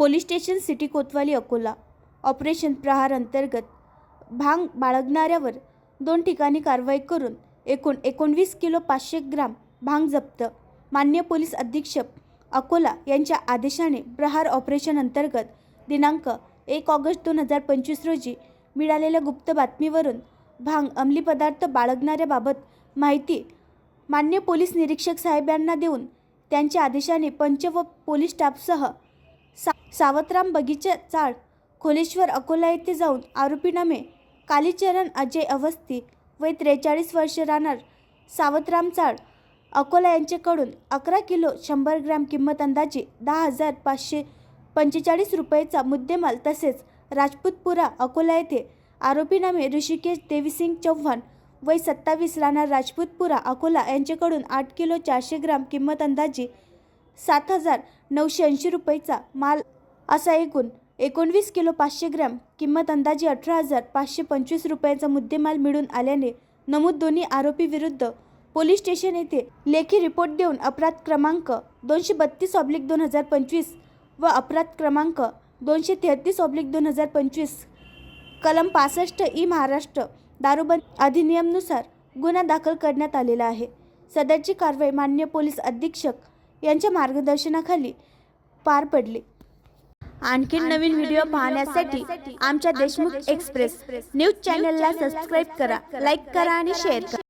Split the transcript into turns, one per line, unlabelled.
Police station city कोतवाली Akola operation प्रहार अंतर्गत भांग बाळगणाऱ्यावर 2 ठिकाणी कारवाई करून एकूण 19 किलो 500 ग्राम भांग जप्त। माननीय पोलीस अधीक्षक अकोला यांच्या आदेशाने प्रहार ऑपरेशन अंतर्गत दिनांक 1 ऑगस्ट 2025 रोजी मिळालेल्या गुप्त बातमीवरून भांग अंमली पदार्थ बाळगणाऱ्याबाबत माहिती माननीय पोलीस निरीक्षक साहेब यांना देऊन त्यांच्या आदेशाने पंच व पोलीस स्टाफसह सावतराम बगीचा चाळ खोलेश्वर अकोला येथे जाऊन आरोपीनामे कालीचरण अजय अवस्थी वय 43 वर्ष राहणार सावतराम चाळ अकोला यांच्याकडून 11 किलो 100 ग्रॅम किंमत अंदाजे 10,545 रुपयेचा मुद्देमाल तसेच राजपूतपुरा अकोला येथे आरोपीनामे ऋषिकेश देवीसिंग चौहान वय 27 राहणार राजपूतपुरा अकोला यांच्याकडून 8 किलो 400 ग्राम किंमत अंदाजे 7,980 रुपयेचा माल असा एकूण 19 किलो 500 ग्रॅम किंमत अंदाजे 18,525 रुपयांचा मुद्देमाल मिळून आल्याने नमूद दोन्ही आरोपी विरुद्ध पोलीस स्टेशन येथे लेखी रिपोर्ट देऊन अपराध क्रमांक 232/2025 व अपराध क्रमांक 233/2025 कलम 65 ई महाराष्ट्र दारूबंदी अधिनियमनुसार गुन्हा दाखल करण्यात आलेला आहे। सदरची कारवाई माननीय पोलीस अधीक्षक यांच्या मार्गदर्शनाखाली पार पडली। आणखीन नवीन व्हिडिओ पाहण्यासाठी आमच्या देशमुख एक्सप्रेस न्यूज चॅनलला सबस्क्राईब करा, लाईक करा आणि शेअर करा।